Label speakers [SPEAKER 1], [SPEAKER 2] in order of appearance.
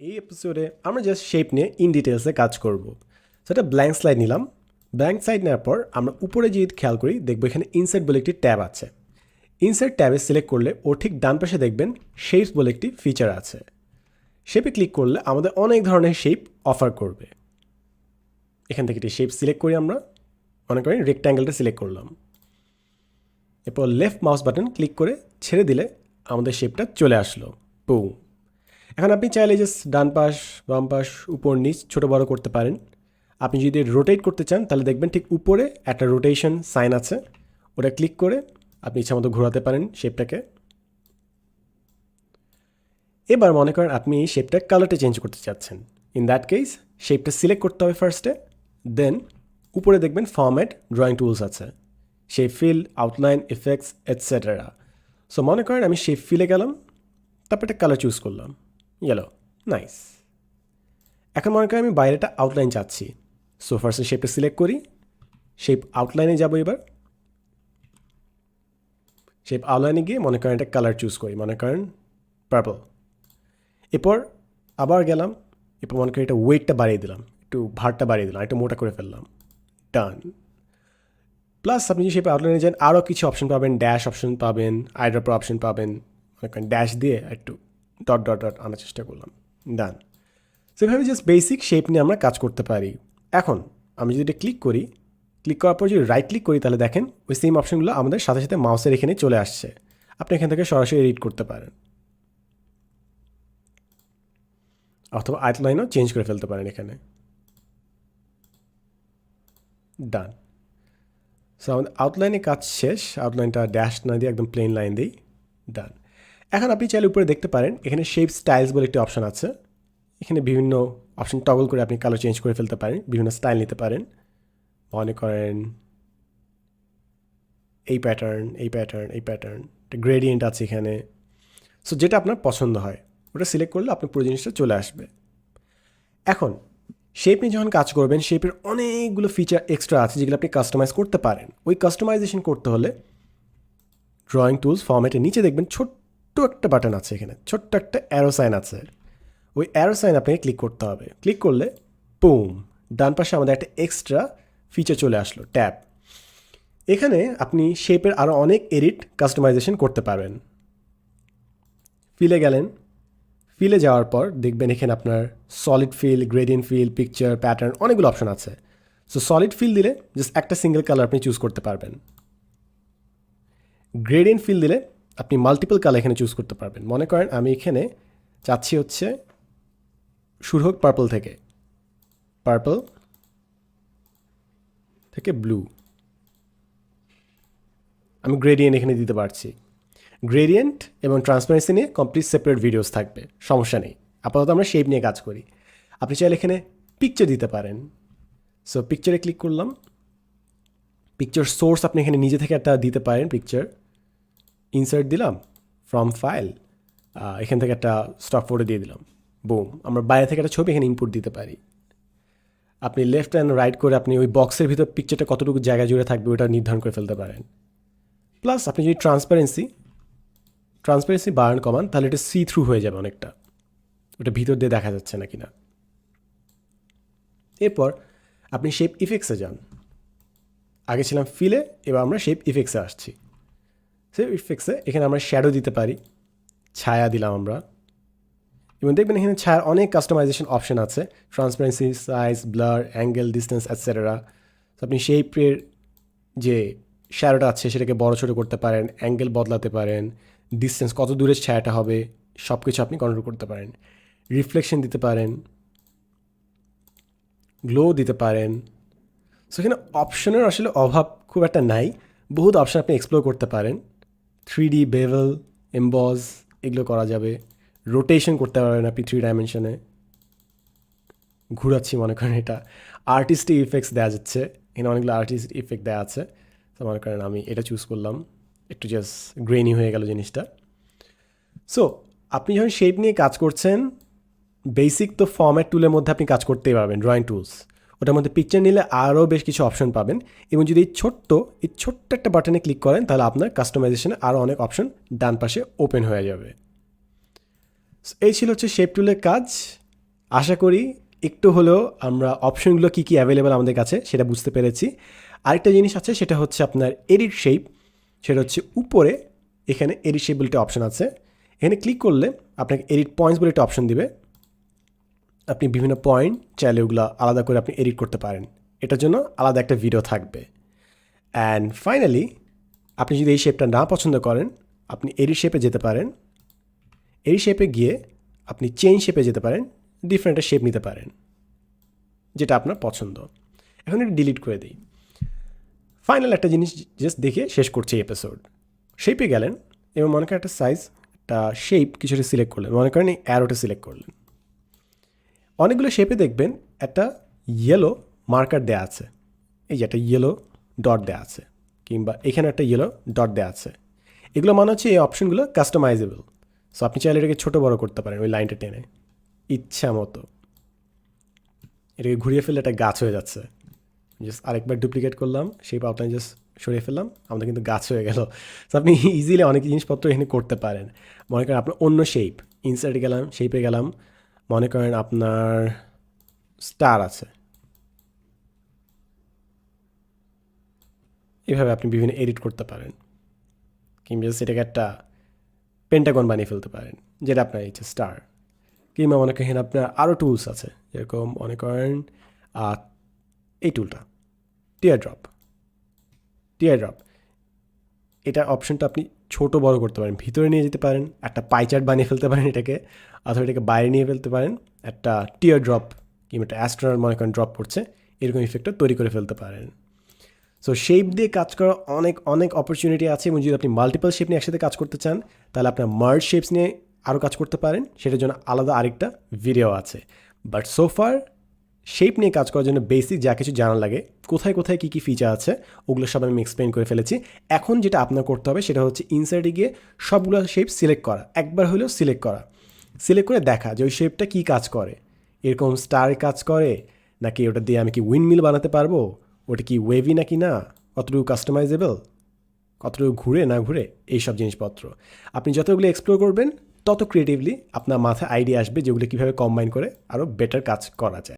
[SPEAKER 1] এই এপিসোডে আমরা জাস্ট শেপ নিয়ে ইন ডিটেলসে কাজ করব। সেটা ব্ল্যাঙ্ক স্লাইড নিলাম। ব্ল্যাঙ্ক স্লাইড নেওয়ার পর আমরা উপরে যদি খেয়াল করি দেখব এখানে ইনসার্ট বলে একটি ট্যাব আছে। ইনসার্ট ট্যাবে সিলেক্ট করলে ওর ঠিক ডান পাশে দেখবেন শেপস বলে একটি ফিচার আছে। শেপে ক্লিক করলে আমাদের অনেক ধরনের শেপ অফার করবে। এখান থেকে একটি শেপ সিলেক্ট করি, আমরা মনে করি রেক্ট্যাঙ্গেলটা সিলেক্ট করলাম। এরপর লেফট মাউস বাটন ক্লিক করে ছেড়ে দিলে আমাদের শেপটা চলে আসলো। বুম। এখন আপনি চাইলে জাস্ট ডান পাশ, বাম পাশ, উপর নিচ ছোটো বড়ো করতে পারেন। আপনি যদি রোটেট করতে চান তাহলে দেখবেন ঠিক উপরে একটা রোটেশন সাইন আছে, ওটা ক্লিক করে আপনি ইচ্ছা মতো ঘোরাতে পারেন শেপটাকে। এবার মনে করেন আপনি এই শেপটা কালারটা চেঞ্জ করতে চাচ্ছেন। ইন দ্যাট কেস শেপটা সিলেক্ট করতে হবে ফার্স্টে, দেন উপরে দেখবেন ফরম্যাট ড্রয়িং টুলস আছে, shape feel, outline, effects etcetera. So মনে করেন আমি শেপ ফিলে গেলাম, তারপর একটা কালার চুজ করলাম, ইয়েলো, নাইস। এখন মনে করেন আমি বাইরেটা আউটলাইন চাচ্ছি। সো ফার্স্টে শেপটা সিলেক্ট করি, শেপ আউটলাইনে যাবো। এবার শেপ আউটলাইনে গিয়ে মনে করেন একটা কালার চুজ করি, মনে করেন পার্পল। এরপর আবার গেলাম, এরপর মনে করি এটা ওয়েটটা বাড়িয়ে দিলাম, একটু ভারটা বাড়িয়ে দিলাম, একটু মোটা করে ফেললাম, ডান। প্লাস আপনি যদি শেপ আউটলাইনে যান আরও কিছু অপশন পাবেন, ড্যাশ অপশন পাবেন, আইড্রপার অপশন পাবেন। মনে করেন ড্যাশ দিয়ে একটু ডট ডট ডট আনার চেষ্টা করলাম, ডান। সেভাবে জাস্ট বেসিক শেপ নিয়ে আমরা কাজ করতে পারি। এখন আমি যদি ক্লিক করি, ক্লিক করার পর যদি রাইট ক্লিক করি তাহলে দেখেন ওই সেম অপশনগুলো আমাদের সাথে সাথে মাউসের এখানে চলে আসছে। আপনি এখান থেকে সরাসরি এডিট করতে পারেন, অথবা আউটলাইনও চেঞ্জ করে ফেলতে পারেন এখানে, ডান। সো আমাদের আউটলাইনে কাজ শেষ। আউটলাইনটা ড্যাশ না দিয়ে একদম প্লেন লাইন দিই, ডান। এখন আপনি চাইলে উপরে দেখতে পারেন এখানে শেপ স্টাইলস বলে একটি অপশন আছে। এখানে বিভিন্ন অপশন টগল করে আপনি কালার চেঞ্জ করে ফেলতে পারেন, বিভিন্ন স্টাইল নিতে পারেন। মনে করেন এই প্যাটার্ন, এই প্যাটার্ন, এই প্যাটার্ন, একটা গ্রেডিয়েন্ট আছে এখানে। সো যেটা আপনার পছন্দ হয় ওটা সিলেক্ট করলে আপনার পুরো জিনিসটা চলে আসবে। এখন শেপ নিয়ে যখন কাজ করবেন, শেপের অনেকগুলো ফিচার এক্সট্রা আছে যেগুলো আপনি কাস্টমাইজ করতে পারেন। ওই কাস্টমাইজেশন করতে হলে ড্রয়িং টুলস ফরম্যাটের নিচে দেখবেন ছোট্ট একটা বাটন আছে, এখানে ছোট্ট একটা অ্যারো সাইন আছে। ওই অ্যারো সাইন আপনাকে ক্লিক করতে হবে। ক্লিক করলে বুম, ডান পাশে আমাদের একটা এক্সট্রা ফিচার চলে আসলো, ট্যাব। এখানে আপনি শেপের আরও অনেক এডিট কাস্টমাইজেশন করতে পারবেন। ফিলে গেলেন, ফিলে যাওয়ার পর দেখবেন এখানে আপনার solid fill, gradient fill, picture, pattern, অনেকগুলো অপশন আছে। সো সলিড ফিল দিলে জাস্ট একটা সিঙ্গেল কালার আপনি চুজ করতে পারবেন। গ্রেডিয়েন্ট ফিল দিলে আপনি মাল্টিপল কালার এখানে চুজ করতে পারবেন। মনে করেন আমি এখানে চাচ্ছি হচ্ছে শুরু হোক পার্পল থেকে, পার্পল থেকে ব্লু। আমি গ্রেডিয়েন্ট এখানে দিতে পারছি। গ্রেডিয়েন্ট এবং ট্রান্সপারেন্সি নিয়ে কমপ্লিট সেপারেট ভিডিওস থাকবে, সমস্যা নেই। আপাতত আমরা শেপ নিয়ে কাজ করি। আপনি চাইলে এখানে পিকচার দিতে পারেন। সো পিকচারে ক্লিক করলাম, পিকচার সোর্স আপনি এখানে নিজে থেকে একটা দিতে পারেন। পিকচার ইনসার্ট দিলাম, ফ্রম ফাইল, এখান থেকে একটা স্টক ফটো দিয়ে দিলাম, বুম। আমরা বাইরে থেকে একটা ছবি এখানে ইনপুট দিতে পারি। আপনি লেফট অ্যান্ড রাইট করে আপনি ওই বক্সের ভিতর পিকচারটা কতটুকু জায়গা জুড়ে থাকবে ওটা নির্ধারণ করে ফেলতে পারেন। প্লাস আপনি যদি ট্রান্সপারেন্সি বাড়ান কমান তাহলে এটা সি থ্রু হয়ে যাবে অনেকটা, ওটা ভিতর দিয়ে দেখা যাচ্ছে না কিনা। এরপর আপনি শেপ ইফেক্টসে যান। আগে ছিলাম ফিলে, এবার আমরা শেপ ইফেক্টসে আসছি। শেপ ইফেক্টসে এখানে আমরা শ্যাডো দিতে পারি, ছায়া দিলাম আমরা। এবং দেখবেন এখানে ছায়ার অনেক কাস্টমাইজেশন অপশন আছে, transparency, size, blur, angle, distance etcetera. তো আপনি শেপের যে শ্যাডোটা আছে সেটাকে বড় ছোটো করতে পারেন, অ্যাঙ্গেল বদলাতে পারেন, ডিস্টেন্স কত দূরের ছায়াটা হবে সব কিছু আপনি কন্ট্রোল করতে পারেন। রিফ্লেকশন দিতে পারেন, গ্লো দিতে পারেন। সো এখানে অপশনের আসলে অভাব খুব একটা নাই, বহুত অপশন আপনি এক্সপ্লোর করতে পারেন। 3D, বেভেল, এমবজ এগুলো করা যাবে। রোটেশন করতে পারবেন আপনি 3 ডাইমেনশনে। ঘুরাচ্ছি মনে করেন, এটা আর্টিস্টিক ইফেক্টস দেওয়া যাচ্ছে, এখানে অনেকগুলো আর্টিস্টিক ইফেক্ট দেওয়া আছে। তো মনে করেন আমি এটা চুজ করলাম, একটু জাস্ট গ্রেনি হয়ে গেল জিনিসটা। সো আপনি যখন শেপ নিয়ে কাজ করছেন, বেসিক তো ফরম্যাট টুলের মধ্যে আপনি কাজ করতেই পারবেন, ড্রয়িং টুলস। ওটার মধ্যে পিকচার নিলে আরও বেশ কিছু অপশন পাবেন। এবং যদি এই ছোট্ট একটা বাটনে ক্লিক করেন তাহলে আপনার কাস্টমাইজেশনে আরও অনেক অপশন ডান পাশে ওপেন হয়ে যাবে। এই ছিল হচ্ছে শেপ টুলের কাজ। আশা করি একটু হলেও আমরা অপশনগুলো কী কী অ্যাভেলেবেল আমাদের কাছে সেটা বুঝতে পেরেছি। আরেকটা জিনিস আছে, সেটা হচ্ছে আপনার এডিট শেপ। সেটা হচ্ছে উপরে এখানে এডিট শেপ বলে একটা অপশন আছে। এখানে ক্লিক করলে আপনাকে এডিট পয়েন্টস বলে একটা অপশন দিবে। আপনি বিভিন্ন পয়েন্ট চাইলে ওগুলো আলাদা করে আপনি এডিট করতে পারেন। এটার জন্য আলাদা একটা ভিডিও থাকবে। অ্যান্ড ফাইনালি আপনি যদি এই শেপটা না পছন্দ করেন, আপনি এডিট শেপে যেতে পারেন। এডিট শেপে গিয়ে আপনি চেঞ্জ শেপে যেতে পারেন, ডিফারেন্ট একটা শেপ নিতে পারেন যেটা আপনার পছন্দ। এখন এটা ডিলিট করে দিই। ফাইনাল একটা জিনিস জাস্ট দেখে শেষ করছি এই এপিসোড। শেপে গেলেন এবং মনে করেন একটা সাইজ, একটা শেপ কিছুটা সিলেক্ট করলেন, মনে করেন এই অ্যারোটা সিলেক্ট করলেন। অনেকগুলো শেপে দেখবেন একটা ইয়েলো মার্কার দেওয়া আছে, এই যে একটা ইয়েলো ডট দেওয়া আছে, কিংবা এখানে একটা ইয়েলো ডট দেওয়া আছে। এগুলো মনে হচ্ছে এই অপশনগুলো কাস্টমাইজেবল। সো আপনি চাইলে এটাকে ছোটো বড়ো করতে পারেন ওই লাইনটা টেনে ইচ্ছা মতো। এটাকে ঘুরিয়ে ফেললে একটা গাছ হয়ে যাচ্ছে। জাস্ট আরেকবার ডুপ্লিকেট করলাম, সেই আউটলাইন জাস্ট সরিয়ে ফেললাম, আমাদের কিন্তু গাছ হয়ে গেল। সো আপনি ইজিলি অনেক জিনিসপত্র এখানে করতে পারেন। মনে করেন আপনার অন্য শেপ, ইনসার্টে গেলাম, শেপে গেলাম, মনে করেন আপনার স্টার আছে, এভাবে আপনি বিভিন্ন এডিট করতে পারেন, কিংবা সেটাকে একটা পেন্টাগন বানিয়ে ফেলতে পারেন যেটা আপনার ইচ্ছে স্টার। কিংবা মনে করেন আপনার আরও টুলস আছে, যেরকম মনে করেন এই টুলটা টিয়ার ড্রপ, এটা অপশনটা আপনি ছোট বড় করতে পারেন, ভিতরে নিয়ে যেতে পারেন, একটা পাই চার্ট বানিয়ে ফেলতে পারেন এটাকে, অথবা এটাকে বাইরে নিয়ে ফেলতে পারেন, একটা টিয়ার ড্রপ কিংবা একটা অ্যাস্ট্রোনট মনে করেন ড্রপ করছে, এরকম ইফেক্টটা তৈরি করে ফেলতে পারেন। সো শেপ দিয়ে কাজ করার অনেক অনেক অপরচুনিটি আছে, এবং যদি আপনি মাল্টিপল শেপ নিয়ে একসাথে কাজ করতে চান, তাহলে আপনার মার্জ শেপস নিয়ে আরও কাজ করতে পারেন, সেটার জন্য আলাদা আরেকটা ভিডিও আছে। বাট সোফার শেপ নিয়ে কাজ করার জন্য বেসিক যা কিছু জানা লাগে, কোথায় কোথায় কী কী ফিচার আছে, ওগুলো সব আমি এক্সপ্লেন করে ফেলেছি। এখন যেটা আপনার করতে হবে সেটা হচ্ছে ইনসার্টে গিয়ে সবগুলো শেপ সিলেক্ট করা, একবার হলেও সিলেক্ট করে দেখা যে ওই শেপটা কী কাজ করে, এরকম স্টার কাজ করে নাকি ওটা দিয়ে আমি কি উইন্ডমিল বানাতে পারবো, ওটা কি ওয়েভি নাকি না, কতটুকু কাস্টমাইজেবল, কতটুকু ঘুরে না ঘুরে, এইসব জিনিসপত্র আপনি যতগুলো এক্সপ্লোর করবেন তত ক্রিয়েটিভলি আপনার মাথায় আইডিয়া আসবে যেগুলো কীভাবে কম্বাইন করে আরও বেটার কাজ করা যায়।